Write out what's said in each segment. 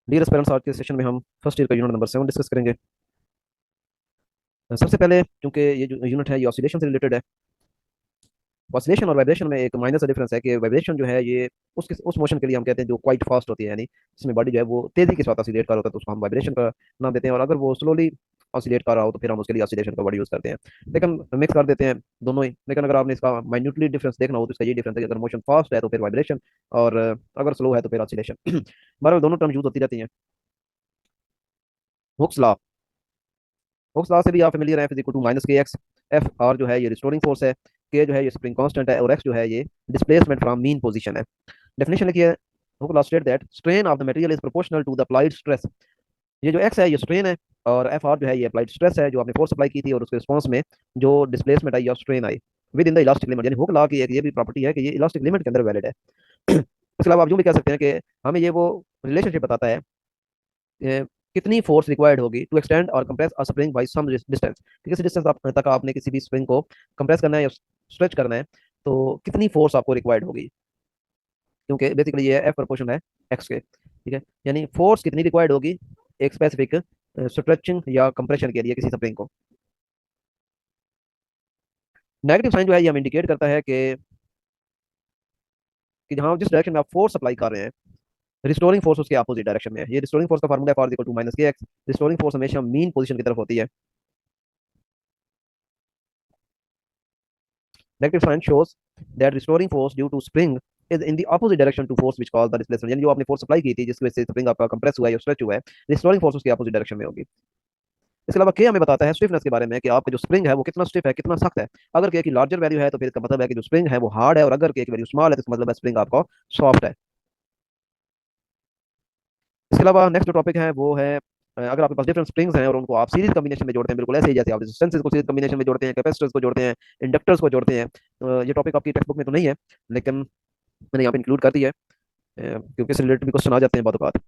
Dear aspirants, आज के session में हम फर्स्ट ईयर का यूनिट नंबर 7 डिस्कस करेंगे। सबसे पहले क्योंकि ये जो यूनिट है ये ऑसिलेशन से रिलेटेड है। ऑसिलेशन और वाइब्रेशन में एक माइनर सा डिफरेंस है कि वाइब्रेशन जो है ये उस मोशन के लिए हम कहते हैं जो क्वाइट फास्ट होती है, यानी जिसमें बॉडी जो है वो तेजी के साथ ऑसिलेट कर रहा होता है, तो उसको हम वाइब्रेशन का नाम देते हैं। और अगर वो स्लोली ऑसिलेट कर रहा हो तो फिर हम उसके लिए ऑसिलेशन का वर्ड यूज करते हैं। लेकिन मिक्स कर देते हैं दोनों ही। लेकिन अगर आपने इसका माइन्यूटली डिफरेंस देखना हो तो इसका ये डिफरेंस है कि अगर मोशन फास्ट है तो फिर वाइब्रेशन, और अगर स्लो है तो फिर ऑसिलेशन। बहरहाल दोनों टर्म यूज होती रहती हैं। हुक्स लॉ, हुक्स लॉ से भी आप फेमिलियर हैं। F equal to minus k x. F R जो है ये रिस्टोरिंग फोर्स है, के जो है ये स्प्रिंग कांस्टेंट है, और एक्स जो है ये डिस्प्लेसमेंट फ्रॉम मीन पोजीशन है। डेफिनेशन लिखिए। Hooke law state that strain of the material is proportional to the applied stress. ये जो एक्स है ये स्ट्रेन है, और एफ आर जो है ये अप्लाइड स्ट्रेस है, जो आपने फोर्स अप्लाई की थी और उसके रिस्पॉन्स में जो डिस्प्लेसमेंट आई या strain I with in the elastic limit. यानी हुक लॉ की एक ये भी प्रॉपर्टी है कि ये इलास्टिक लिमिट के अंदर वैलिड है। इसके अलावा आप यूं भी कह सकते हैं कि हमें ये वो रिलेशनशिप बताता है कि कितनी फोर्स रिक्वायर्ड होगी टू एक्सटेंड और compress a spring by some distance. किसी डिस्टेंस तक आपने किसी भी स्प्रिंग को कंप्रेस करना है या स्ट्रेच करना है, तो कितनी फोर्स आपको रिक्वायर्ड होगी। क्योंकि बेसिकली ये एफ प्रोपोर्शन है एक्स के, ठीक है। यानी फोर्स कितनी रिक्वायर्ड होगी एक स्पेसिफिक स्ट्रेचिंग या कंप्रेशन के लिए किसी स्प्रिंग को। नेगेटिव साइन जो है ये हम इंडिकेट करता है कि जहाँ जिस डायरेक्शन में आप फोर्स अप्लाई कर रहे हैं, रिस्टोरिंग फोर्स उसके अपोजिट डायरेक्शन में है। ये रिस्टोरिंग फोर्स का फार्मूला है for equal to minus k x. Restoring force हमेशा मीन पोजीशन की तरफ होती है। Negative sign shows that restoring force due to spring is in the opposite direction to force which cause the displacement. यानी जो आपने force apply की थी जिसकी वजह से स्प्रिंग आपका कंप्रेस हुआ है या स्ट्रेच हुआ है, रिस्टोरिंग फोर्स उसके अपोजिट डायरेक्शन में होगी। इसके अलावा के हमें बताता है स्टिफनेस के बारे में कि आपका जो स्प्रिंग है वो कितना स्टिफ है, कितना सख्त है। अगर के की लार्जर वैल्यू है तो फिर इसका मतलब है कि जो स्प्रिंग है वो हार्ड है, और अगर के की वैल्यू स्मॉल है तो इसका मतलब है स्प्रिंग आपका सॉफ्ट है। इसके अलावा नेक्स्ट जो टॉपिक है वो है अगर आपके पास डिफरेंट स्प्रिंग्स हैं और उनको आप सीरीज कॉम्बिनेशन में जोड़ते हैं, बिल्कुल ऐसे ही जैसे आप रेजिस्टेंसेस को सीरीज कॉम्बिनेशन में जोड़ते हैं, कैपेसिटर्स को जोड़ते हैं, इंडक्टर्स को जोड़ते हैं। ये टॉपिक आपकी टेक्स्ट बुक में तो नहीं है, लेकिन मैंने यहाँ पे इंक्लूड कर दिया है क्योंकि इससे रिलेटेड भी क्वेश्चन आ जाते हैं बहुत बात।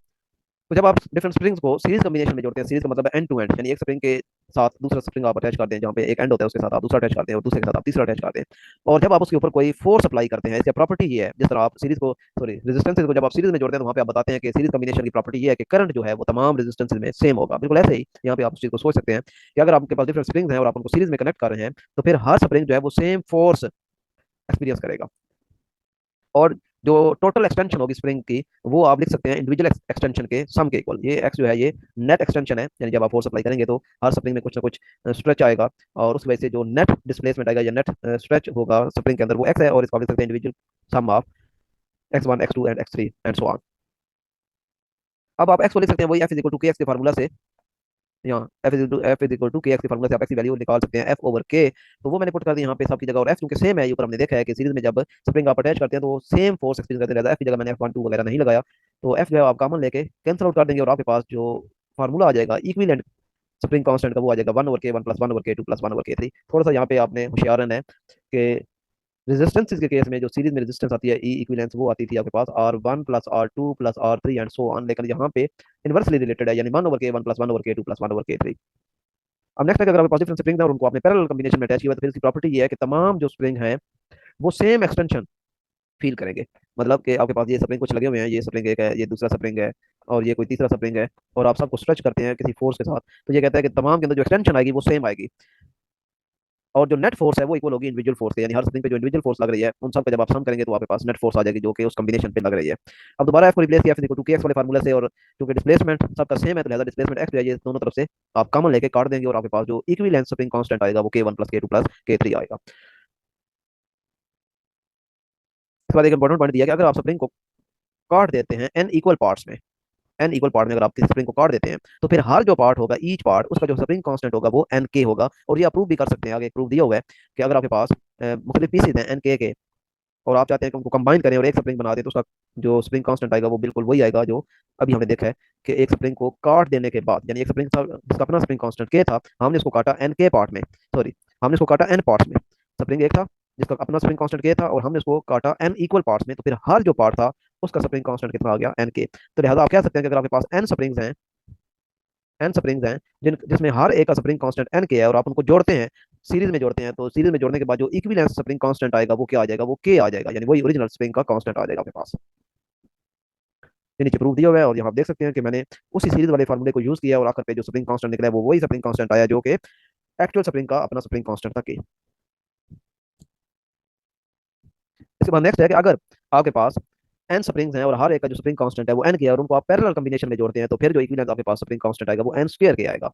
तो जब आप डिफरेंट स्प्रिंग्स को सीरीज कॉम्बिनेशन में जोड़ते हैं, सीरीज का मतलब है एंड टू एंड, यानी एक स्प्रिंग के साथ दूसरा स्प्रिंग आप अटैच करते हैं, जहाँ पे एक एंड होता है उसके साथ आप दूसरा अटैच करते हैं और दूसरे के साथ आप तीसरा अटैच करते हैं। और जब आप उसके ऊपर कोई फोर्स अप्लाई करते हैं, इसका प्रॉपर्टी ये है, जिस तरह आप सीरीज को सॉरी रेजिस्टेंसेज को जब आप सीरीज में जोड़ते हैं तो वहाँ पे आप बताते हैं कि सीरीज कॉम्बिनेशन की प्रॉपर्टी ये है कि करंट जो है वो तमाम रेजिस्टेंसेज में सेम होगा। बिल्कुल ऐसे ही यहाँ पे आप उस चीज को सोच सकते हैं कि अगर आपके पास डिफरेंट स्प्रिंग्स हैं और आप उनको सीरीज में कनेक्ट कर रहे हैं तो फिर हर स्प्रिंग जो है वो सेम फोर्स एक्सपीरियंस करेगा। और जो टोटल एक्सटेंशन होगी स्प्रिंग की वो आप लिख सकते हैं इंडिविजुअल एक्सटेंशन के सम के इक्वल। ये एक्स जो है ये नेट एक्सटेंशन है, यानी जब आप फोर्स अप्लाई करेंगे तो हर स्प्रिंग में कुछ ना कुछ स्ट्रेच आएगा, और उस वजह से जो नेट डिस्प्लेसमेंट आएगा या नेट स्ट्रेच होगा स्प्रिंग के अंदर वो एक्स है, और इसको आप लिख सकते हैं individual sum of x one x two and x three and so on. अब आप एक्स को लिख सकते हैं वही F is equal to k x के फार्मूला से। यहाँ F is equal to k x की फार्मूला से आप एक्स की वैल्यू निकाल सकते हैं एफ ओवर के। तो वो मैंने पुट कर दिया यहाँ पे सबकी जगह, और एफ क्योंकि सेम है, ये ऊपर हमने देखा है कि सीरीज में जब स्प्रिंग आप अटैच करते हैं तो सेम फोर्स एक्सपीरियंस करते रहता है। एफ की जगह मैंने F12 वगैरह नहीं लगाया, तो एफ जो है आप कॉमन लेके कैंसिल आउट कर देंगे और आपके पास जो फार्मूला आ जाएगा इक्विवेलेंट स्प्रिंग कांस्टेंट का वो आ जाएगा 1/k 1 + 1/k 2 + 1/k 3। थोड़ा सा यहाँ पे आपने होशियार रहना है कि रेजिस्टेंस के केस में जो सीरीज में रेजिस्टेंस आती है ई इक्विवेलेंस वो आती थी आपके पास R1 + R2 + R3 and so on, लेकिन यहाँ पे इनवर्सली रिलेटेड है, यानी 1/k 1 + 1/k 2 + 1/k 3। अब नेक्स्ट है कि अगर आपके पास डिफरेंट स्प्रिंग है और उनको आपने पैरेलल कॉम्बिनेशन में अटैच किया तो फिर इसकी प्रॉपर्टी ये है कि तमाम जो स्प्रिंग हैं वो सेम एक्सटेंशन फील करेंगे। मतलब कि आपके पास ये स्प्रिंग कुछ लगे हुए हैं, ये स्प्रिंग एक है, ये दूसरा स्प्रिंग है, और ये कोई तीसरा स्प्रिंग है, और आप सबको स्ट्रेच करते हैं किसी फोर्स के साथ, तो ये कहता है कि तमाम के अंदर जो एक्सटेंशन आएगी वो सेम आएगी, और जो नेट फोर्स है वो इक्वल होगी इंडिविजुअल फोर्स के। यानी हर स्प्रिंग पे जो इंडिविजुअल फोर्स लग रही है उन सब का जब आप सम करेंगे तो आपके पास नेट फोर्स आ जाएगी जो कि उस कॉम्बिनेशन पे लग रही है। अब दोबारा एफ को रिप्लेस किया फिर टू के एक्स वाले फार्मूले से, और क्योंकि डिस्प्लेसमेंट सबका सेम है तो लिहाजा डिस्प्लेसमेंट एक्स जो है ये दोनों तरफ से आप कॉमन लेके काट देंगे, और आपके पास जो इक्विवेलेंट स्प्रिंग कांस्टेंट आएगा वो k1 + k2 + k3 आएगा। इसके बाद एक इंपॉर्टेंट पॉइंट दिया कि अगर आप स्प्रिंग को काट देते हैं एन इक्वल पार्ट्स में, एन इक्वल पार्ट में अगर आप किसी स्प्रिंग को काट देते हैं तो फिर हर जो पार्ट होगा ईच पार्ट उसका जो स्प्रिंग कांस्टेंट होगा वो एन के होगा। और ये अप्रूव भी कर सकते हैं, आगे प्रूव दिया हुआ है कि अगर आपके पास मुख्तलिफ पीसेज हैं एन के और आप चाहते हैं कि उनको कंबाइन करें और एक स्प्रिंग बना दें, तो उसका जो स्प्रिंग कांस्टेंट आएगा वो बिल्कुल वही आएगा जो अभी हमने देखा है कि एक स्प्रिंग को काट देने के बाद, यानी एक स्प्रिंग जिसका अपना स्प्रिंग कांस्टेंट के था, हमने उसको काटा एन के पार्ट में, सॉरी हमने उसको काटा एन पार्ट्स में। स्प्रिंग एक था जिसका अपना स्प्रिंग कांस्टेंट के था और हमने उसको काटा एन इक्वल पार्ट्स में, तो फिर हर जो पार्ट था उसका स्प्रिंग कांस्टेंट कितना आ गया एन के। तो लिहाजा आप कह सकते हैं कि अगर आपके पास एन स्प्रिंग्स हैं, एन स्प्रिंग्स हैं जिसमें हर एक का स्प्रिंग कांस्टेंट एन के है, और आप उनको जोड़ते हैं सीरीज में जोड़ते हैं, तो सीरीज में जोड़ने के बाद जो इक्विवेलेंस स्प्रिंग कांस्टेंट आएगा वो क्या आ जाएगा, वो के आ जाएगा, यानी वही ओरिजिनल स्प्रिंग का कांस्टेंट आ जाएगा आपके पास। ये नीचे प्रूफ दिया हुआ है, और यहाँ आप देख सकते हैं कि मैंने उसी सीरीज वाले फार्मूले को यूज किया और आखिर पे जो स्प्रिंग कांस्टेंट निकला है वो वही स्प्रिंग कांस्टेंट आया जो कि एक्चुअल स्प्रिंग का अपना स्प्रिंग कांस्टेंट था। इसके बाद नेक्स्ट है कि अगर आपके पास एन स्प्रिंग्स हैं और हर एक का जो स्प्रिंग कांस्टेंट है वो एन के है और उनको आप पैरेलल कॉम्बिनेशन में जोड़ते हैं तो फिर जो इक्विवेलेंट आपके पास स्प्रिंग कांस्टेंट आएगा वो एन स्क्वायर के आएगा।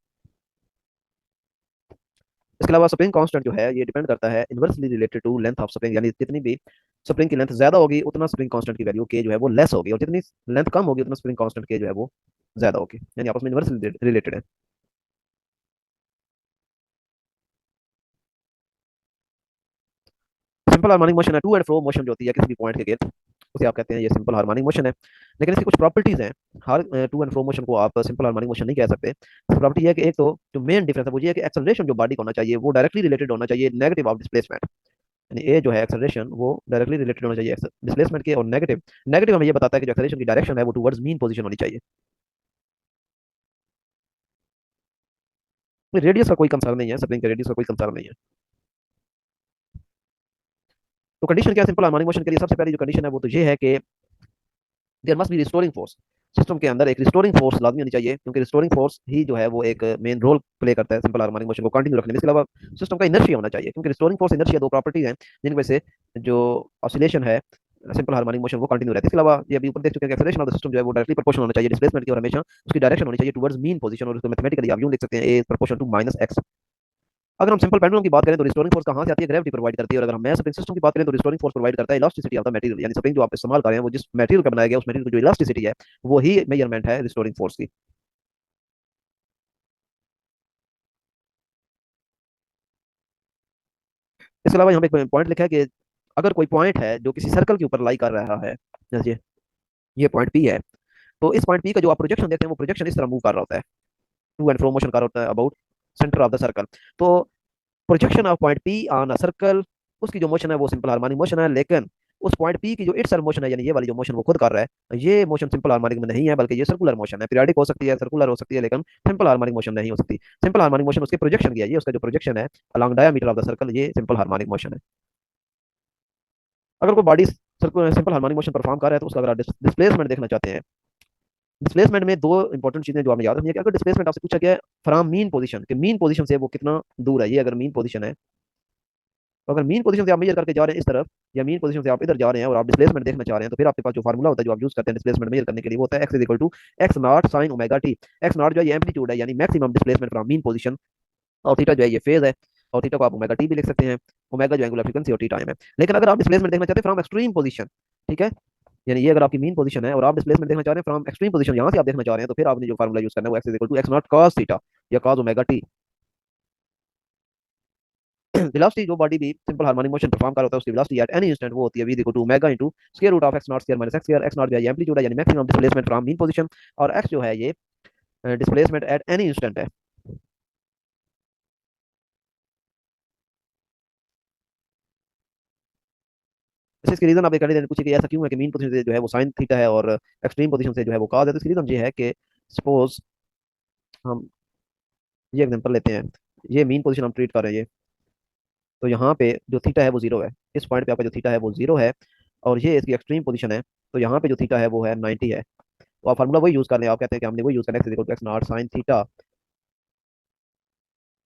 इसके अलावा स्प्रिंग कांस्टेंट जो है ये डिपेंड करता है inversely related to length of spring, यानी जितनी भी स्प्रिंग की लेंथ ज्यादा होगी उतना स्प्रिंग कांस्टेंट की वैल्यू के जो है वो लेस होगी, और जितनी लेंथ कम होगी उतना स्प्रिंग कांस्टेंट के जो है वो ज्यादा होगी, यानी आपस में इनवर्सली रिलेटेड है। सिंपल हार्मोनिक मोशन है, टू एंड फ्रो मोशन जो होती है किसी भी पॉइंट के गिर्द, उसे आप कहते हैं ये सिंपल हार्मोनिक मोशन है। लेकिन इसकी कुछ प्रॉपर्टीज हैं। हर टू एंड फ्रो मोशन को आप सिंपल हार्मोनिक मोशन नहीं कह सकते। इसकी प्रॉपर्टी है कि एक तो जो मेन डिफरेंस है वो ये है कि एक्सेलरेशन जो बॉडी का होना चाहिए वो डायरेक्टली रिलेटेड होना चाहिए नेगेटिव ऑफ डिस्प्लेसमेंट, यानी ए जो है एक्सेलरेशन वो डायरेक्टली रिलेटेड होना चाहिए डिस्प्लेसमेंट के, और नेगेटिव नेगेटिव हमें ये बताता है कि जो एक्सेलरेशन की डायरेक्शन है वो टुवर्ड्स मीन पोजीशन होनी चाहिए। रेडियस का कोई कंसर्न नहीं है, स्प्रिंग के रेडियस का कोई कंसर्न नहीं है। तो कंडीशन क्या है सिंपल हार्मोनिक मोशन के लिए? सबसे पहली जो कंडीशन है वो तो ये है कि there must be restoring force. System के अंदर एक रिस्टोरिंग फोर्स लाजमी होनी चाहिए, क्योंकि रिस्टोरिंग फोर्स ही जो है वो एक मेन रोल प्ले करता है सिंपल हार्मोनिक मोशन को कंटिन्यू रखने में। इसके अलावा सिस्टम का इनर्शिया होना चाहिए, क्योंकि रिस्टोरिंग फोर्स इनर्शिया दो प्रॉपर्टीज हैं जिनमें से जो ऑसिलेशन है सिंपल हार्मोनिक मोशन वो कंटिन्यू रहती है। इसके अलावा ये अभी ऊपर देख चुके हैं कि एक्सेलरेशन ऑफ द सिस्टम जो है वो डायरेक्टली प्रोपोर्शनल होना चाहिए डिस्प्लेसमेंट की, और हमेशा उसकी डायरेक्शन होनी चाहिए टुवर्ड्स मीन पोजीशन, और उसको मैथमेटिकली आप यूं लिख सकते हैं ए प्रोपोर्शनल टू माइनस एक्स। अगर हम सिंपल पेंडुलम की बात करें तो रिस्टोरिंग फोर्स कहां से आती है? ग्रेविटी प्रोवाइड करती है। और अगर हम मैस स्प्रिंग सिस्टम की बात करें तो रिस्टोरिंग फोर्स प्रोवाइड करता है इलास्टिसिटी ऑफ द मटेरियल, यानी स्प्रिंग जो आप इस्तेमाल कर रहे हैं वो जिस मटेरियल का बनाया गया उस मटेरियल की जो इलास्टिसिटी है वो ही मेजरमेंट है रिस्टोरिंग फोर्स की। इसके अलावा यहाँ पे एक पॉइंट लिखा है कि अगर कोई पॉइंट है जो किसी सर्कल के ऊपर लाई कर रहा है, जैसे ये पॉइंट पी है, तो इस पॉइंट पी का जो आप प्रोजेक्शन देते हैं वो प्रोजेक्शन इस तरह मूव कर रहा होता है, टू एंड फ्रो मोशन कर रहा होता है about centre of the circle. तो projection of point P on a circle, उसकी जो मोशन है वो सिंपल हार्मोनिक मोशन है, लेकिन उस पॉइंट पी की जो इट्स मोशन है, यानी ये वाली जो मोशन वो खुद कर रहा है, ये मोशन सिंपल हार्मोनिक में नहीं है बल्कि ये सर्कुलर मोशन है। पीरियोडिक हो सकती है, सर्कुलर हो सकती है, लेकिन सिंपल हार्मोनिक मोशन नहीं हो सकती। सिंपल हार्मोनिक मोशन उसके प्रोजेक्शन की है, ये उसका जो प्रोजेक्शन है along diameter of the circle, ये सिंपल हार्मोनिक मोशन है। अगर कोई body circular simple harmonic motion perform कर रहा है तो उसका अगर डिस्प्लेसमेंट देखना चाहते हैं, डिस्प्लेसमेंट में दो इंपॉर्टेंट चीजें जो आपने याद रखनी है कि अगर डिस्प्लेसमेंट आपसे पूछा गया है फ्रॉम मीन पोजीशन, कि मीन पोजीशन से वो कितना दूर है, ये अगर मीन पोजीशन है, तो अगर मीन पोजीशन से आप मेजर करके जा रहे हैं इस तरफ, या मीन पोजीशन से आप इधर जा रहे हैं और आप डिस्प्लेसमेंट देखना चाह रहे हैं, तो फिर आपके पास जो फार्मूला होता है जो आप यूज करते हैं डिस्प्लेसमेंट मेजर करने के लिए वो होता है x is equal to x not sine omega t. X nought जो है ये एम्पलीट्यूड है, यानी maximum displacement from mean position, और थीटा जो है ये फेज है, और थीटा को आप ओमेगा टी भी लिख सकते हैं। ओमेगा जो एंगुलर फ्रीक्वेंसी और टी टाइम है। लेकिन अगर आप डिस्प्लेसमेंट देखना चाहते हैं फ्रॉम एक्सट्रीम पोजीशन, ठीक है, यानी ये अगर आपकी मीन पोजीशन है और आप डिस्प्लेसमेंट देखना चाह रहे हैं फ्रॉम एक्सट्रीम पोजीशन, यहाँ से आप देखना चाह रहे हैं, तो फिर आपने जो फार्मूला यूज करना है वो x is equal to x nought cos theta या कॉस ओमेगा टी। वेलोसिटी जो बॉडी भी सिंपल हार्मोनिक मोशन परफॉर्म कर होता है उसकी वेलोसिटी एट एनी इंस्टेंट वो होती है v equal to omega into square root of x nought square minus x square. x nought जो है एम्पलीट्यूड है, यानी maximum displacement from mean position, और x जो है ये डिस्प्लेसमेंट एट एनी इंस्टेंट है। इसकी रीजन आप एक कैंडिडेट ने पूछी कि ऐसा क्यों है कि मीन पोजीशन से जो है वो साइन थीटा है और एक्सट्रीम पोजीशन से जो है वो कॉस है। तो इसकी रीजन ये है कि सपोज हम ये एग्जांपल लेते हैं, ये मीन पोजीशन हम ट्रीट कर रहे हैं ये, तो यहाँ पे जो थीटा है वो जीरो है, इस पॉइंट पे आपका जो थीटा है वो जीरो है, और ये इसकी एक्सट्रीम पोजीशन है, तो यहाँ पे जो थीटा है वो है 90 है। तो आप फार्मूला वही यूज कर लें, आप कहते हैं कि हमने वही यूज करना है x equal to x not sine theta.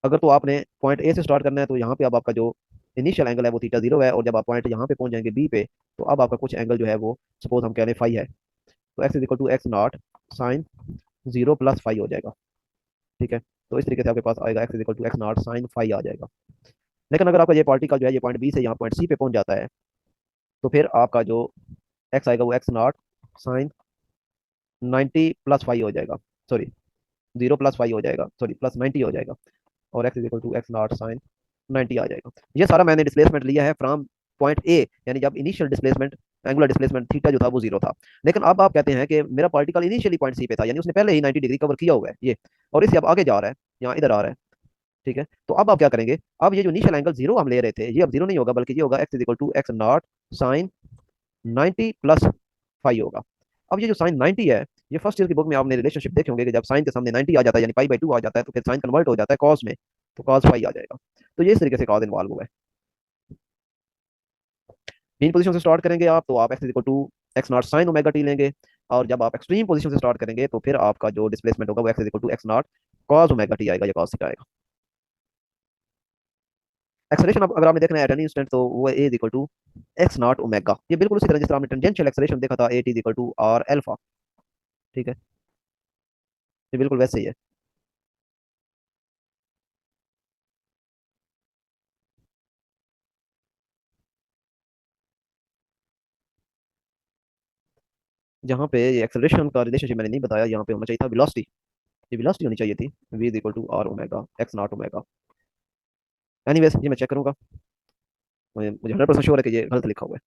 अगर तो आपने पॉइंट ए से स्टार्ट करना है तो यहाँ पे अब आपका जो इनिशियल एंगल है वो थीटा जीरो है, और जब आप पॉइंट यहाँ पे पहुंच जाएंगे बी पे तो अब आपका कुछ एंगल जो है वो सपोज हम कह रहे हैं फाई है, तो x is equal to x not sine zero plus phi हो जाएगा। ठीक है, तो इस तरीके से आपके पास आएगा x is equal to x not sine phi आ जाएगा। लेकिन अगर आपका ये पार्टिकल जो है ये पॉइंट बी से यहाँ पॉइंट सी पे पहुंच जाता है, तो फिर आपका जो एक्स आएगा वो x not sine 90 plus phi हो जाएगा, सॉरी जीरो प्लस फाई हो जाएगा, सॉरी प्लस 90 हो जाएगा, और x is equal to x not sine 90 आ जाएगा। ये सारा मैंने डिस्प्लेसमेंट लिया है फ्रॉम पॉइंट ए, यानी जब initial displacement angular displacement theta जो था वो जीरो था। लेकिन अब आप कहते हैं कि मेरा पार्टिकल इनिशियली पॉइंट सी पे था, यानी उसने पहले ही 90 डिग्री कवर किया हुआ है ये, और इससे अब आगे जा रहा है, यहाँ इधर आ रहा है। ठीक है, तो अब आप क्या करेंगे, अब ये जो इनिशियल एंगल जीरो हम ले रहे थे ये अब जीरो नहीं होगा, बल्कि ये होगा x is equal to x not sine 90 plus five होगा। अब ये जो साइन 90 है, ये फर्स्ट ईयर की बुक में आपने रिलेशनशिप देखे होंगे कि जब साइन के सामने 90 आ जाता है यानी पाई बाई टू आ जाता है, तो फिर साइन कन्वर्ट हो जाता है कॉस में, तो कॉस फाई आ जाएगा। तो ये इस तरीके से कॉस इन्वॉल्व हुआ है। मेन पोजीशन से स्टार्ट करेंगे आप, तो आप x equal to x not sine omega t लेंगे, और जब आप एक्सट्रीम पोजीशन से स्टार्ट करेंगे तो फिर आपका जो डिस्प्लेसमेंट होगा वो x is equal to x nought cos omega t आएगा या कॉस थीटा आएगा। एक्सेलरेशन अगर आपने देखना है एट एनी इंस्टेंट तो वो a is equal to x not omega, ये बिल्कुल उसी तरह जिस तरह आपने टेंजेंशियल एक्सेलरेशन देखा था a t is equal to r alpha. ठीक है, ये बिल्कुल वैसे ही है। जहाँ पे ये एक्सेलरेशन का रिलेशनशिप मैंने नहीं बताया, यहाँ पे होना चाहिए था वेलोसिटी, ये वेलोसिटी होनी चाहिए थी v is equal to r omega x not omega. Anyways ये मैं चेक करूंगा, मुझे 100% श्योर है कि ये गलत लिखा हुआ है।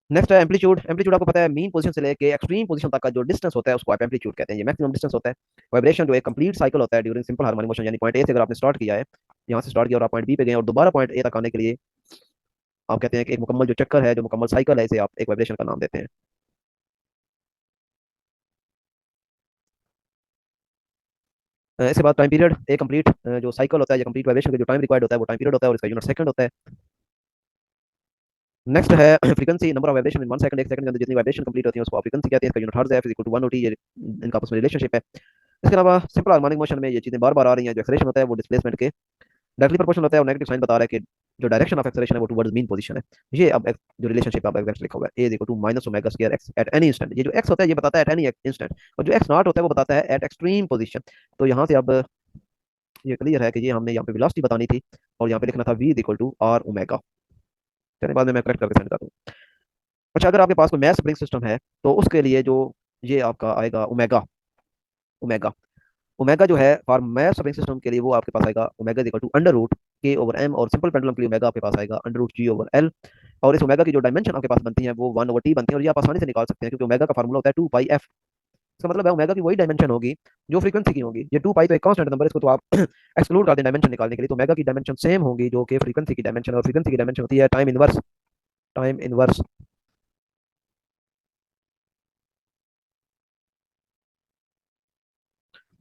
नेक्स्ट है एम्पलीट्यूड। एम्पलीट्यूड आपको पता है मीन पोजीशन से लेके एक्सट्रीम पोजीशन तक का जो डिस्टेंस होता है उसको आप एम्पलीट्यूड कहते हैं, ये मैक्सिमम डिस्टेंस होता है। वाइब्रेशन जो एक कंप्लीट साइकिल होता है ड्यूरिंग सिंपल हार्मोनिक मोशन, यानी पॉइंट ए से अगर आपने स्टार्ट किया है, यहाँ से स्टार्ट किया और आप पॉइंट बी पे गए और दोबारा पॉइंट ए तक आने के लिए आप कहते हैं कि एक मुकम्मल जो चक्कर है, जो मुकम्मल साइकिल है, इसे आप एक वाइब्रेशन का नाम देते हैं। इसके बाद टाइम पीरियड, एक कंप्लीट जो साइकिल होता है या कंप्लीट वाइब्रेशन का जो टाइम रिक्वायर्ड होता है वो टाइम पीरियड होता है और इसका यूनिट सेकंड होता है। नेक्स्ट है frequency, number of vibration in 1 second, एक सेकंड के अंदर जितनी वाइब्रेशन कंप्लीट होती है उसको आप फ्रीक्वेंसी कहते हैं, इसका यूनिट हर्ट्ज है, फिजिकल टू 1 ओटी, ये इनका आपस में रिलेशनशिप है। इसके अलावा सिंपल हार्मोनिक मोशन में ये चीजें बार बार आ रही हैं, जो एक्सेलरेशन होता है वो डिस्प्लेसमेंट के डायरेक्टली प्रोपोर्शनल होता है और नेगेटिव साइन बता रहा है कि जो डायरेक्शन ऑफ एक्सेलरेशन है वो टुवर्ड्स मीन पोजीशन है। ये अब जो रिलेशनशिप आप एग्जैक्ट लिखा हुआ है, a is equal to minus omega square x at any instant, ये जो x होता है ये बताता है एट एनी इंस्टेंट, और जो x नॉट होता है वो बताता है एट एक्सट्रीम पोजीशन। तो यहाँ से अब ये क्लियर है कि ये हमने यहाँ पे वेलोसिटी बतानी थी और यहाँ पे लिखना था v is equal to r omega. चलिए बाद में मैं करेक्ट करके सेंड कर दूँ। अच्छा, अगर आपके पास कोई मैथ स्प्रिंग सिस्टम है तो उसके लिए जो ये आपका आएगा ओमेगा, ओमेगा ओमेगा जो है फॉर मैथ स्प्रिंग सिस्टम के लिए वो आपके पास आएगा omega is equal to under root k over m, और सिंपल पेंडुलम के लिए ओमेगा आपके पास आएगा under root g over l. और इस ओमेगा की जो डायमेंशन आपके पास बनती है वो 1/t बनती है, और ये आप आसानी से निकाल सकते हैं क्योंकि ओमेगा का फार्मूला होता है 2 पाई एफ। इसका मतलब है ओमेगा की वही डायमेंशन होगी जो फ्रीक्वेंसी की होगी, ये 2 पाई तो एक कांस्टेंट नंबर है, इसको तो आप एक्सक्लूड कर दें डायमेंशन निकालने के लिए, तो ओमेगा की डायमेंशन सेम होगी जो कि फ्रीक्वेंसी की डायमेंशन, और फ्रीक्वेंसी की डायमेंशन होती है time inverse, time inverse.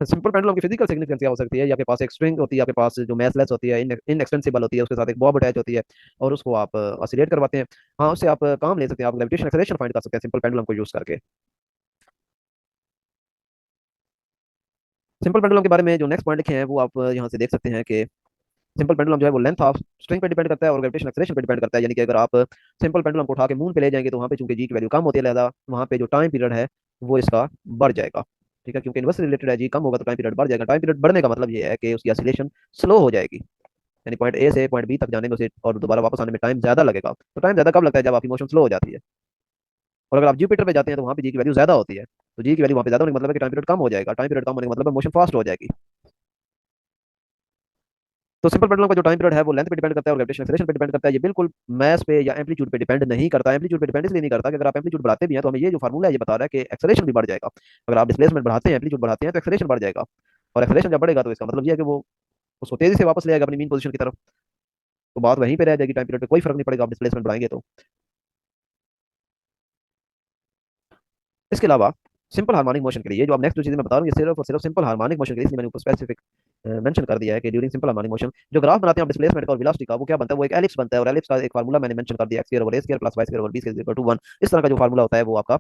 Simple pendulum की फिजिकल सिग्निफिकेंस क्या हो सकती है, ये आपके पास एक स्ट्रिंग होती है, आपके पास जो मैथलेस होती है, इनएक्सटेंसिबल होती है, उसके साथ एक बॉब अटैच होती है और उसको आप ऑसिलेट करवाते हैं। हाँ, उससे आप काम ले सकते हैं, आप ग्रेविटेशन एक्सेलरेशन फाइंड कर सकते हैं सिंपल पेंडुलम को यूज करके। सिंपल पेंडुलम के बारे में जो नेक्स्ट पॉइंट लिखे हैं वो आप यहाँ से देख सकते हैं कि सिंपल पेंडुलम जो है वो लेंथ ऑफ स्ट्रिंग पे डिपेंड करता है और ग्रेविटेशन एक्सेलरेशन पे डिपेंड करता है, यानी कि अगर आप सिंपल पेंडुलम को उठा के मून पे ले जाएंगे तो वहाँ पे चूंकि जी की वैल्यू कम होती है, लिहाजा वहाँ पे जो टाइम पीरियड है वो इसका बढ़ जाएगा। ठीक है, क्योंकि इनवर्सली रिलेटेड है, जी कम होगा तो टाइम पीरियड बढ़ जाएगा। टाइम पीरियड बढ़ने का मतलब ये है कि उसकी ऑसिलेशन स्लो हो जाएगी, यानी पॉइंट ए से पॉइंट बी तक जाने में उसे और दोबारा वापस आने में टाइम ज्यादा लगेगा। तो टाइम ज्यादा कब लगता है, जब आपकी मोशन स्लो हो जाती है। और अगर आप जुपिटर पे जाते हैं तो वहाँ पे जी की वैल्यू ज्यादा होती है, तो जी की वैल्यू वहाँ पे ज्यादा होने का मतलब है कि टाइम पीरियड कम हो जाएगा, टाइम पीरियड कम होने का मतलब है मोशन फास्ट हो जाएगी। तो सिंपल पेंडुलम का जो टाइम पीरियड है वो लेंथ पे डिपेंड करता है और ग्रेविटेशन एक्सेलरेशन पे डिपेंड करता है, ये बिल्कुल मास पे या एम्पलीट्यूड पे डिपेंड नहीं करता। एम्पलीट्यूड पे डिपेंड इसलिए नहीं करता कि अगर आप एम्पलीट्यूड बढ़ाते भी हैं तो हमें ये जो फार्मूला है ये बता रहा है कि एक्सेलरेशन भी बढ़ जाएगा। अगर आप डिस्प्लेसमेंट बढ़ाते हैं, एम्पलीट्यूड बढ़ाते हैं तो एक्सेलरेशन बढ़ जाएगा, और एक्सेलरेशन जब बढ़ेगा तो इसका मतलब ये है कि वो उसको तेजी से वापस ले आएगा अपनी मीन पोजीशन की तरफ। तो बात वहीं पे रह जाएगी, टाइम पीरियड पे कोई फर्क नहीं पड़ेगा आप डिस्प्लेसमेंट बढ़ाएंगे तो। इसके अलावा सिंपल हार्मोनिक मोशन के लिए जो आप नेक्स्ट जो चीजें मैं बता रहा हूँ ये सिर्फ और सिर्फ सिंपल हार्मोनिक मोशन के लिए, इसलिए मैंने ऊपर स्पेसिफिक मेंशन कर दिया है कि ड्यूरिंग सिंपल हार्मोनिक मोशन जो ग्राफ बनाते हैं आप डिस्प्लेसमेंट का और वेलोसिटी का, वो क्या बनता है, वो एक एलिप्स बनता है, और एलिप्स का एक फार्मूला मैंने मेंशन कर दिया, x square over a square plus y square over b square equal to 1। इस तरह का जो फार्मूला होता है वो आपका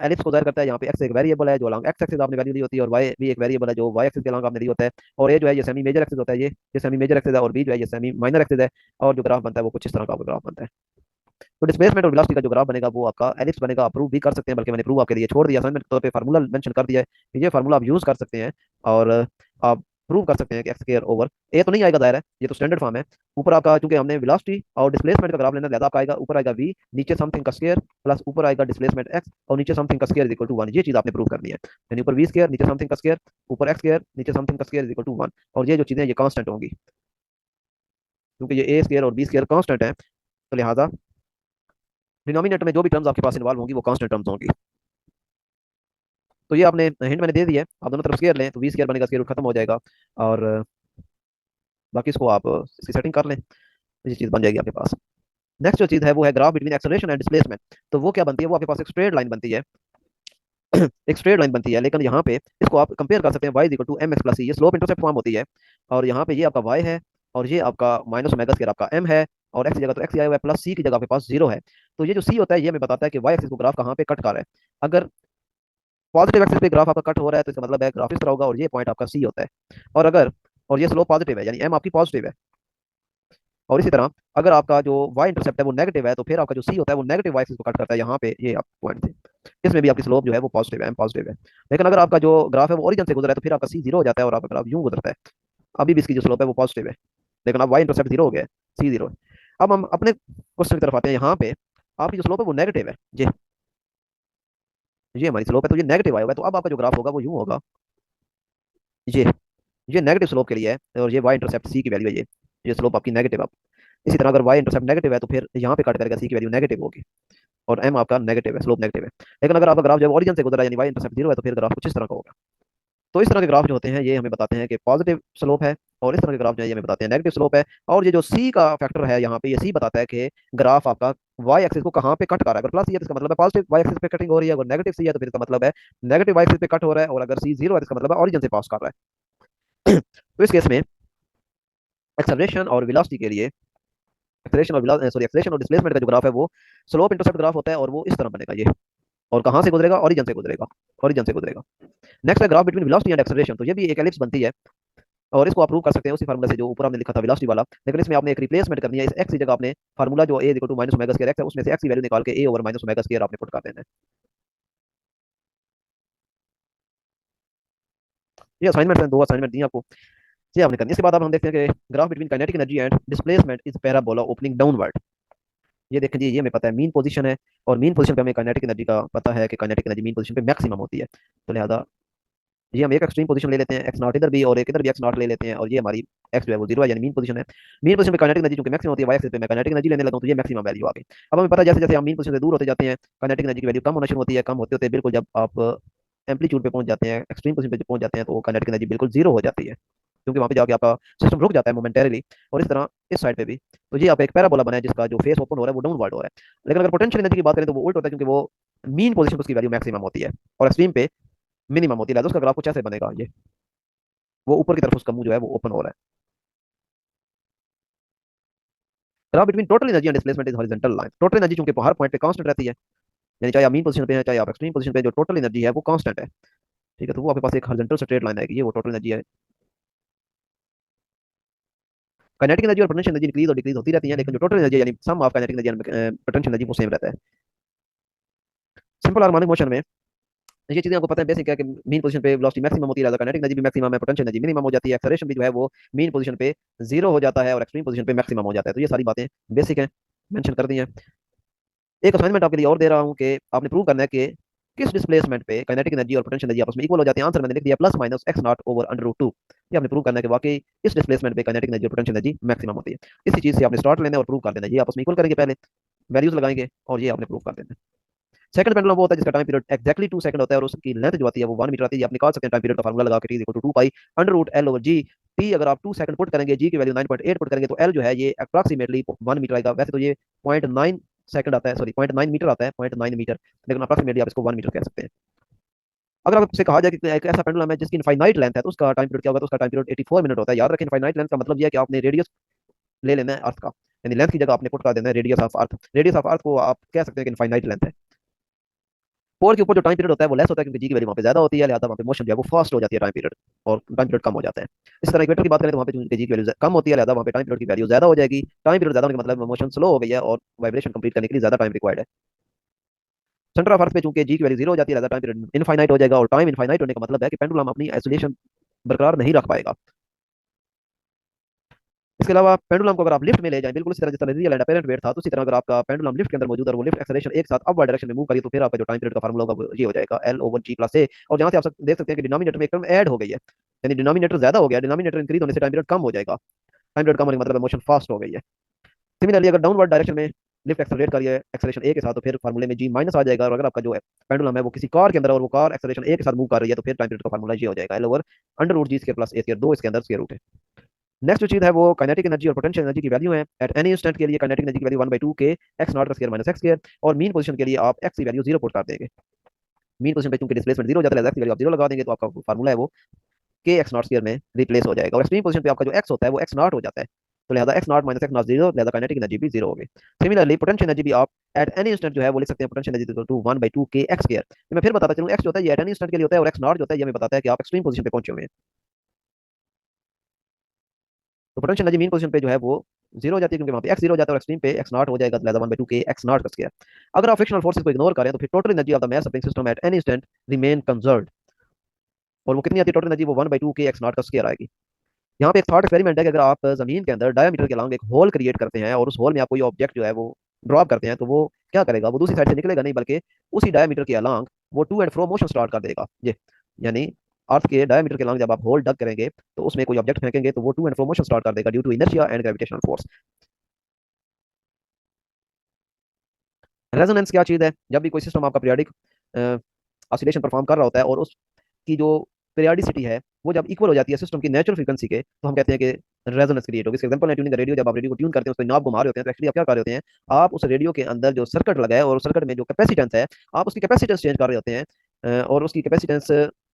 एलिप्स को जाहिर करता है। यहाँ पे एक्स एक वेरिएबल है जो अलॉन्ग एक्स एक्सिस आपने वैल्यू दी होती है, और वाई भी एक वेरिएबल है जो वाई एक्सिस के अलॉन्ग आपने दी होता है, और ये जो है ये सेमी मेजर एक्सिस होता है, ये सेमी मेजर एक्सिस है, और बी जो है ये सेमी माइनर एक्सिस है, और जो ग्राफ बनता है वो कुछ इस तरह का आपका ग्राफ बनता है। तो डिस्प्लेसमेंट और वेलोसिटी का जो ग्राफ बनेगा वो आपका एलिप्स बनेगा। आप प्रूव भी कर सकते हैं, बल्कि मैंने प्रूव आपके लिए छोड़ दिया, असाइनमेंट के तौर पे फार्मूला मेंशन कर दिया है कि ये फार्मूला आप यूज कर सकते हैं और आप प्रूव कर सकते हैं कि एक्स स्क्वायर ओवर ए तो नहीं आएगा, दायरा है ये तो स्टैंडर्ड फॉर्म है। ऊपर आपका चूंकि हमने वेलोसिटी और डिस्प्लेसमेंट का ग्राफ लेना ज्यादा, आपका आएगा ऊपर आएगा v, नीचे समथिंग का स्क्वायर, प्लस ऊपर आएगा डिस्प्लेसमेंट x और नीचे समथिंग का स्क्वायर इज इक्वल टू 1। ये चीज आपने प्रूव करनी है, यानी ऊपर v स्क्वायर नीचे समथिंग का स्क्वायर, ऊपर x स्क्वायर नीचे समथिंग का स्क्वायर इज इक्वल टू 1, और ये जो चीजें ये कांस्टेंट होंगी क्योंकि ये ए स्क्वायर और बी स्क्वायर कांस्टेंट है, तो लिहाजा डिनोमिनेटर में जो भी टर्म्स आपके पास इन्वॉल्व होंगी वो कांस्टेंट टर्म्स होंगी। तो ये आपने हिंट मैंने दे दी है, आप दोनों तरफ स्केयर लें तो वी स्केयर बनेगा, स्केयर रूट खत्म हो जाएगा, और बाकी इसको आप इसकी सेटिंग कर लें, ये चीज़ बन जाएगी आपके पास। नेक्स्ट जो चीज़ है वो है graph between acceleration and displacement. तो वो क्या बनती है, वो आपके पास एक स्ट्रेट लाइन बनती है एक स्ट्रेट लाइन बनती है, लेकिन यहाँ पे इसको आप कंपेयर कर सकते हैं y equal to m x plus, ये स्लोप इंटरसेप्ट फॉर्म होती है, और यहाँ पे ये आपका वाई है और ये आपका माइनस ओमेगा स्क्वायर आपका एम है, और एक्स की जगह तो एक्स आया हुआ है, प्लस सी की जगह आपके पास जीरो है। तो ये जो सी होता है ये हमें बताता है कि वाई एक्सिस को ग्राफ कहाँ पे कट कर रहा है। अगर पॉजिटिव एक्सिस पे ग्राफ आपका कट हो रहा है तो इसका मतलब है ग्राफ इस तरह होगा और ये पॉइंट आपका सी होता है। और अगर और ये स्लोप पॉजिटिव है यानी एम आपकी पॉजिटिव है। और इसी तरह अगर आपका जो वाई इंटरसेप्ट है वो नेगेटिव है तो फिर आपका जो सी होता है वो नेगेटिव वाई एक्सिस को कट करता है यहाँ पे, ये आप पॉइंट थे। इसमें भी आपकी स्लोप जो है वो पॉजिटिव है, एम पॉजिटिव है। लेकिन अगर आपका जो ग्राफ है वो ओरिजिन से गुजरा है तो फिर आपका सी जीरो हो जाता है और आपका ग्राफ यूं गुजरता है। अभी भी इसकी जो स्लोप है वो पॉजिटिव है, लेकिन अब वाई इंटरसेप्ट जीरो हो गया है, सी जीरो है। अब हम अपने क्वेश्चन की तरफ आते हैं। यहाँ पे आपकी जो स्लोप है वो नेगेटिव है, ये हमारी स्लोप है तो ये नेगेटिव आएगा। तो अब आपका जो ग्राफ होगा वो यूं होगा, ये ये नेगेटिव स्लोप के लिए है और ये वाई इंटरसेप्ट सी की वैल्यू है, ये स्लोप आपकी नेगेटिव है। इसी तरह अगर वाई इंटरसेप्ट नेगेटिव है तो फिर यहाँ पे कट करेगा, सी की वैल्यू नेगेटिव होगी और एम आपका नेगेटिव है, स्लोप नेगेटिव है। लेकिन अगर आपका ग्राफ जब ओरिजिन से गुजरा यानी वाई इंटरसेप्ट जीरो है तो फिर ग्राफ कुछ इस तरह का होगा। तो इस तरह के ग्राफ जो होते हैं ये हमें बताते हैं कि पॉजिटिव स्लोप है, और इस तरह के ग्राफ जो है ये हमें बताते हैं नेगेटिव स्लोप है। और ये जो सी का फैक्टर है यहाँ पे, ये सी बताता है कि ग्राफ आपका वाई एक्सिस को कहाँ पे कट कर रहा है। अगर प्लस सी है तो इसका मतलब है पॉजिटिव वाई एक्सिस पे कटिंग हो रही है, अगर नेगेटिव सी है तो फिर इसका मतलब है नेगेटिव वाई एक्सिस पे कट हो रहा है, और अगर सी जीरो है तो इसका मतलब है ओरिजिन से पास कर रहा है। तो इस केस में एक्सेलरेशन और वेलोसिटी के लिए एक्सेलरेशन और डिस्प्लेसमेंट का जो ग्राफ है वो स्लोप इंटरसेप्ट ग्राफ होता है और वो इस तरह बनेगा ये। और कहाँ से गुजरेगा, ओरिजिन से गुजरेगा, ओरिजिन से गुजरेगा। नेक्स्ट है graph between velocity and acceleration. तो ये भी एक एलिप्स बनती है और इसको आप प्रूव कर सकते हैं उसी फार्मूला से जो ऊपर आपने लिखा था वेलोसिटी वाला, लेकिन इसमें आपने एक रिप्लेसमेंट करनी है। इस एक्स की जगह आपने फार्मूला जो a equal to minus omega square x है उसमें से एक्स की वैल्यू निकाल के a over minus omega square आपने पुट कर देना है। ये असाइनमेंट है, दो असाइनमेंट दी आपको, ये आपने करनी है। इसके बाद अब हम देखते हैं कि graph between kinetic energy and displacement is parabola opening downward. ये देखें जी, ये हमें पता है मीन पोजीशन है, और मीन पोजीशन पे हमें काइनेटिक एनर्जी का पता है कि काइनेटिक एनर्जी मीन पोजीशन पे मैक्सिमम होती है। तो लिहाजा ये हम एक एक्सट्रीम पोजीशन ले लेते हैं, एक्स नॉट इधर भी और एक इधर भी एक्स नॉट ले लेते हैं, और ये हमारी एक्स जो है वो जीरो है यानी मीन पोजीशन है। मीन पोजीशन पे काइनेटिक एनर्जी चूंकि मैक्सिमम होती है, वाई एक्सिस पे मैं काइनेटिक एनर्जी लेने लगा हूं तो ये मैक्सिमम वैल्यू आ गई। अब हमें पता है जैसे जैसे हम मीन पोजीशन से दूर होते जाते हैं काइनेटिक एनर्जी की वैल्यू कम होना शुरू होती है, कम होते होते बिल्कुल जब आप एम्पलीट्यूड पे पहुंच जाते हैं, एक्सट्रीम पोजीशन पे पहुंच जाते हैं तो काइनेटिक एनर्जी बिल्कुल जीरो हो जाती है, क्योंकि वहां पे जाके आपका सिस्टम रुक जाता है मोमेंटरीली। और इस तरह इस साइड पे भी, तो ये आप एक पैराबोला बना है जिसका जो फेस ओपन हो रहा है वो डाउनवर्ड हो रहा है। लेकिन अगर पोटेंशियल एनर्जी की बात करें तो वो उल्ट होता है, क्योंकि वो मीन पोजीशन उसकी वैल्यू मैक्सिमम होती है और एक्सट्रीम पे मिनिमम होती है। तो उसका ग्राफ कुछ ऐसे बनेगा, ये वो ऊपर की तरफ उसका मुंह जो है वो ओपन हो रहा है। Graph between total energy and displacement is horizontal line. Total energy चूंकि हर पॉइंट पे कांस्टेंट रहती है, यानी चाहे आप मीन पोजीशन पे हैं चाहे आप एक्सट्रीम पोजीशन पे, जो टोटल एनर्जी है वो कांस्टेंट है। ठीक है, तो वो आपके पास एक हॉरिजॉन्टल स्ट्रेट लाइन आएगी, ये वो टोटल एनर्जी है। काइनेटिक एनर्जी और पोटेंशियल एनर्जी इंक्रीज और डिक्रीज होती रहती है, लेकिन जो टोटल एनर्जी यानी sum of kinetic energy and potential energy वो सेम रहता है। सिंपल हार्मोनिक मोशन में ये चीजें आपको पता है, बेसिक है कि मीन पोजीशन पे वेलोसिटी मैक्सिमम होती है, काइनेटिक एनर्जी भी मैक्सिमम है, पोटेंशियल एनर्जी मिनिमम हो जाती है, एक्सेलरेशन भी जो है वो मीन पोजीशन पे जीरो हो जाता है और एक्सट्रीम पोजीशन पे मैक्सिमम हो जाता है। तो ये सारी बातें बेसिक है, मेंशन कर दी है। एक असाइनमेंट आपके लिए और दे रहा हूँ कि आपने प्रूव करना है कि किस डिस्प्लेसमेंट पे काइनेटिक एनर्जी और पोटेंशियल एनर्जी आपस में इक्वल हो जाती है। आंसर मैंने लिख दिया plus minus x nought over under root two. ये आपने प्रूव करना है कि वाकई इस डिस्प्लेसमेंट पे काइनेटिक एनर्जी और पोटेंशियल एनर्जी मैक्सिमम होती है। इसी चीज से आपने स्टार्ट लेना है और प्रूव कर देना है। ये आपस में इक्वल करेंगे पहले, वैल्यूज लगाएंगे और ये आपने प्रूव कर देना है। सेकंड पेंडुलम वो होता है जिसका टाइम पीरियड एक्जैक्टली 2 सेकंड होता है और उसकी लेंथ जो आती है वो 1 मीटर आती है। आप निकाल सकते हैं टाइम पीरियड का फार्मूला लगा के, T equal to 2 pi under root l over g. T अगर आप 2 सेकंड पुट करेंगे, जी की वैल्यू 9.8 पुट करेंगे तो एल जो है ये अप्रॉक्सीमेटली 1 मीटर आएगा। वैसे तो ये 0.9 सेकंड आता है, सॉरी 0.9 मीटर आता है, 0.9 मीटर, लेकिन अप्रॉक्सीमेटली आप इसको 1 मीटर कह सकते हैं। अगर आपसे कहा जाए कि एक ऐसा पेंडुलम है जिसकी इनफाइनाइट लेंथ है तो उसका टाइम पीरियड क्या होगा, तो उसका टाइम पीरियड 84 मिनट होता है। याद रखें इनफाइनाइट लेंथ का मतलब ये है कि आपने रेडियस ले लेना है अर्थ का, यानी लेंथ की जगह आपने पुट कर देना है radius of earth. Radius of earth को आप कह सकते हैं कि इनफाइनाइट लेंथ है। पोल के ऊपर जो टाइम पीरियड होता है वो लेस होता है, क्योंकि जी की वैल्यू वहाँ पे ज्यादा होती है, लिहाजा वहाँ पे मोशन जो है वो फास्ट हो जाती है टाइम पीरियड, और टाइम पीरियड कम हो जाता है। इस तरह इक्वेटर की बात करें तो वहाँ पे चूंकि जी की वैल्यू कम होती है, लिहाजा वहाँ पे टाइम पीरियड की वैल्यू ज्यादा हो जाएगी। टाइम पीरियड ज्यादा होने का मतलब मोशन स्लो हो गई है और वाइब्रेशन कंप्लीट करने के लिए ज्यादा टाइम रिक्वायर्ड है। सेंटर ऑफ अर्थ पे चूंकि जी की वैल्यू जीरो हो जाती है, लिहाजा टाइम पीरियड इनफाइनाइट हो जाएगा, और टाइम इनफाइनाइट होने का मतलब है कि पेंडुलम अपनी आइसोलेशन बरकरार नहीं रख पाएगा। इसके अलावा पेंडुलम को अगर आप लिफ्ट में ले जाएं, बिल्कुल इसी तरह जिस तरह रियल एंड अपेरेंट वेट था, तो उसी तरह अगर आपका पेंडुलम लिफ्ट के अंदर मौजूद है और वो लिफ्ट एक्सेलरेशन एक साथ अपवर्ड डायरेक्शन में मूव करिए, तो फिर आपका जो टाइम पीरियड का फार्मूला होगा वो ये हो जाएगा एल ओवर जी प्लस ए। और जहां से आप देख सकते हैं कि डिनोमिनेटर में एक टर्म ऐड हो गई है, यानी डिनोमिनेटर ज्यादा हो गया, डिनोमिनेटर इंक्रीज होने से टाइम पीरियड कम हो जाएगा। टाइम पीरियड कम होने का मतलब मोशन फास्ट हो गई है। सिमिलरली अगर डाउनवर्ड डायरेक्शन में लिफ्ट एक्सेलरेट करिए एक्सेलरेशन ए के साथ, तो फिर फार्मूले में जी माइनस आ जाएगा। और अगर आपका जो पेंडुलम है वो किसी कार के अंदर और वो कार एक्सेलरेशन ए के साथ मूव कर रही है, तो फिर टाइम पीरियड का फार्मूला ये हो जाएगा एल ओवर अंडर रूट जी स्क्वायर प्लस ए स्क्वायर, दो इसके अंदर स्क्वायर रूट है। नेक्स्ट जो चीज है वो काइनेटिक एनर्जी और पोटेंशियल एनर्जी की वैल्यू है। एट एनी इंस्टेंट के लिए काइनेटिक एनर्जी की वैल्यू 1/2 के एक्स नॉट का स्क्वायर माइनस एक्स स्क्वायर, और मीन पोजीशन के लिए आप एक्स की वैल्यू जीरो पुट कर देंगे। मीन पोजीशन पे चूंकि डिस्प्लेसमेंट जीरो हो जाता है, एक्स की वैल्यू आप जीरो लगा देंगे, तो आपका फार्मूला है वो के एक्स नॉट स्क्वायर में रिप्लेस हो जाएगा। और एक्सट्रीम पोजीशन पे आपका जो एक्स होता है वो एक्स नॉट हो जाता है, तो लिहाजा x not minus x not zero, लिहाजा काइनेटिक एनर्जी भी जीरो होगी। सिमिलरली पोटेंशियल एनर्जी भी आप एट एनी इंस्टेंट जो है वो लिख सकते हैं, potential energy to 1/2 k x square. मैं फिर बताता चलूँ, एक्स जो होता है ये एट एनी इंस्टेंट के लिए होता है, और एक्स नॉट जो होता है ये हमें बताता है कि आप एक्सट्रीम पोजीशन पे पहुंचे हुए हैं। तो पोटेंशियल एनर्जी मीन पोजीशन पे जो है वो जीरो हो जाती है, क्योंकि वहां पे एक्स जीरो हो जाता है, और एक्सट्रीम पे एक्स नॉट हो जाएगा, लिहाजा 1/2 k x नॉट का स्क्वायर। अगर आप फ्रिक्शनल फोर्सेस को इग्नोर करें तो फिर total energy of the mass supplying system eight any instant remain conserved. और वो कितनी आती है टोटल एनर्जी, वो 1/2 k x नॉट का स्क्वायर आएगी। यहाँ पे एक थॉट एक्सपेरिमेंट है कि अगर आप जमीन के अंदर डायमीटर के अलॉन्ग एक होल क्रिएट करते हैं और उस होल में आप कोई ऑब्जेक्ट जो है वो ड्रॉप करते हैं, तो वो क्या करेगा, वो दूसरी साइड से निकलेगा नहीं, बल्कि उसी डायमीटर के अलॉन्ग वो to and fro motion start कर देगा। ये यानी अर्थ के डायमीटर के अलॉन्ग जब आप होल डग करेंगे तो उसमें कोई ऑब्जेक्ट फेंकेंगे तो वो to and fro motion start कर देगा due to inertia and gravitational force. Resonance क्या चीज़ है, जब भी कोई सिस्टम आपका पीरियाडिक ऑसिलेशन परफॉर्म कर रहा होता है और उसकी जो पीरियाडिसिटी है वो जब इक्वल हो जाती है सिस्टम की नेचुरल फ्रीक्वेंसी के, तो हम कहते हैं कि रेजोनेंस क्रिएट होगी। इसका एग्जांपल है ट्यूनिंग रेडियो। जब आप रेडियो को ट्यून करते हैं, उसको नॉब घुमा रहे होते हैं, तो एक्चुअली आप क्या कर रहे होते हैं, आप उस रेडियो के अंदर जो सर्किट लगा है और उस सर्किट में जो कैपेसिटेंस है, आप उसकी कैपेसिटेंस चेंज कर रहे होते हैं। और उसकी कैपेसिटेंस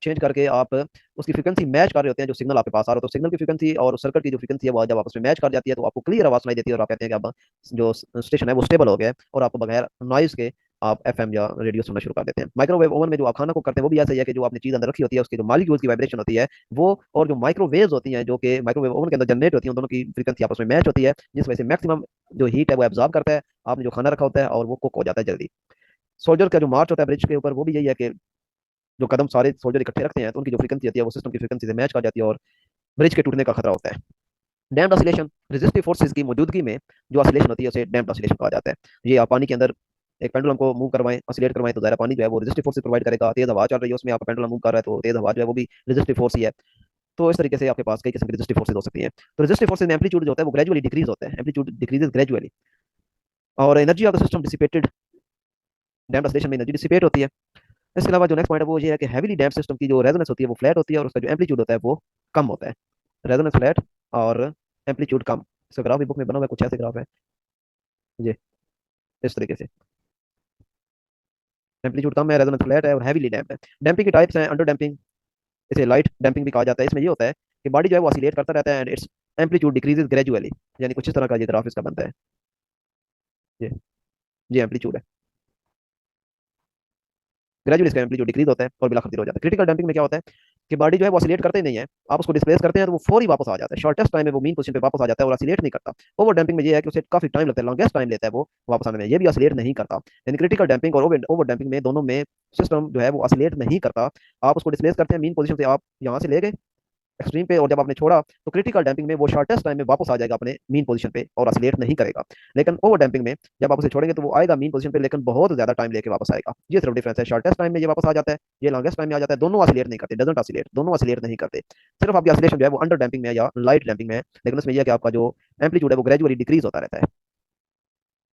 चेंज करके आप उसकी फ्रीक्वेंसी मैच कर रहे होते हैं जो सिग्नल आपके पास आ रहा है। तो सिग्नल की फ्रीक्वेंसी और सर्किट की जो फ्रीक्वेंसी है वो जब आपस में मैच कर जाती है तो आपको क्लियर आवाज सुनाई देती है, और आप कहते हैं कि अब जो स्टेशन है वो स्टेबल हो गया है, और आपको बगैर नॉइज के आप एफएम या रेडियो सुनना शुरू कर देते हैं। माइक्रोवेव ओवन में जो आप खाना को करते हैं वो भी ऐसा ही है कि जो आपने चीज अंदर रखी होती है उसकी जो मॉलिक्यूल्स की वाइब्रेशन होती है वो, और जो माइक्रोवेव्स होती हैं जो कि माइक्रोवेव ओवन के अंदर जनरेट होती हैं, उन दोनों की फ्रीक्वेंसी आपस में मैच होती है, जिस वजह से मैक्सिमम जो हीट है वो एब्जॉर्ब करता है आपने जो खाना रखा होता है, और वो कुक हो जाता है जल्दी। सोल्जर का जो मार्च होता है ब्रिज के ऊपर, वो भी यही है कि जो कदम सारे सोल्जर इकट्ठे रखते हैं तो उनकी जो फ्रीक्वेंसी होती है वो सिस्टम की फ्रीक्वेंसी से मैच कर जाती है, और ब्रिज के टूटने का खतरा होता है। डैम्प्ड ऑसिलेशन, रेजिस्टिव फोर्सेस की मौजूदगी में जो ऑसिलेशन होती है उसे डैम्प्ड ऑसिलेशन कहा जाता है। ये आप पानी के अंदर एक पेंडुलम को मूव करवाएं, ऑसिलेट करवाएं, तो ज़ाहिर पानी जो है वो रेजिस्टिव फोर्स प्रोवाइड करेगा। तेज हवा चल रही है उसमें आपका पेंडुलम मूव कर रहा है, तो तेज हवा जो है वो भी रेजिस्टिव फोर्स ही है। तो इस तरीके से आपके पास कई किस्म की रेजिस्टिव फोर्सेज हो सकती हैं। तो रेजिस्टिव फोर्सेज में एम्पलीट्यूड जो होता है वो ग्रेजुअली डिक्रीज होता है, एम्पलीट्यूड डिक्रीजेस ग्रेजुअली। और energy of the system dissipated, damped oscillation में एनर्जी डिसिपेट होती है। इसके अलावा जो नेक्स्ट पॉइंट है वो ये है कि हैवीली डैम्प्ड सिस्टम की जो रेजोनेंस होती है वो फ्लैट होती है, और उसका जो एम्पलीट्यूड होता है वो कम होता है। रेजोनेंस फ्लैट और एम्पलीट्यूड कम। इसका ग्राफ भी बुक में बना हुआ है, कुछ ऐसे ग्राफ है ये, इस तरीके से। एम्पलीट्यूड कम है, रेजोनेंस फ्लैट है, और हैवीली डैम्प है। डैम्पिंग के टाइप्स हैं, अंडर डैम्पिंग, इसे लाइट डैम्पिंग भी कहा जाता है। इसमें ये होता है कि बॉडी जो है वो ऑसिलेट करता रहता है and it's amplitude decreases gradually, यानी कुछ इस तरह का ये ग्राफ इसका बनता है। ये ये एम्पलीट्यूड है, ग्रेजुअली इसका एम्पलीट्यूड डिक्रीज होता है और बिला खतीर हो जाता है। क्रिटिकल डैम्पिंग में क्या होता है कि बॉडी जो है वो ऑसिलेट करते ही नहीं है, आप उसको डिस्प्लेस करते हैं तो वो फौरी वापस आ जाता है, शॉर्टेस्ट टाइम में वो मीन पोजीशन पे वापस आ जाता है और ऑसिलेट नहीं करता। ओवर डैम्पिंग में ये है कि उसे काफी टाइम लगता है, लॉन्गेस्ट टाइम लेता है वो वापस आने में, ये भी ऑसिलेट नहीं करता। यानी क्रिटिकल डैम्पिंग और ओवर डैम्पिंग में दोनों में सिस्टम जो है वो ऑसिलेट नहीं करता। आप उसको डिस्प्लेस करते हैं मीन पोजीशन से, आप यहाँ से ले गए एक्सट्रीम पे, और जब आपने छोड़ा तो क्रिटिकल डैम्पिंग में वो शॉर्टेस्ट टाइम में वापस आ जाएगा अपने मीन पोजीशन पे और ऑसिलेट नहीं करेगा। लेकिन ओवर डैम्पिंग में जब आप उसे छोड़ेंगे तो वो आएगा मीन पोजीशन पे, लेकिन बहुत ज्यादा टाइम लेके वापस आएगा। ये सिर्फ डिफरेंस है, शॉर्टेस्ट टाइम में ये वापस आ जाता है, ये लॉन्गेस्ट टाइम में आ जाता है। दोनों ऑसिलेट नहीं करते, डजंट ऑसिलेट, दोनों ऑसिलेट नहीं करते। सिर्फ आपकी ऑसिलेशन जो है वो अंडर डैम्पिंग में या लाइट डैम्पिंग में है, लेकिन उसमें यह है कि आपका जो एम्पलीट्यूड है वो ग्रेजुअली डिक्रीज होता रहता है।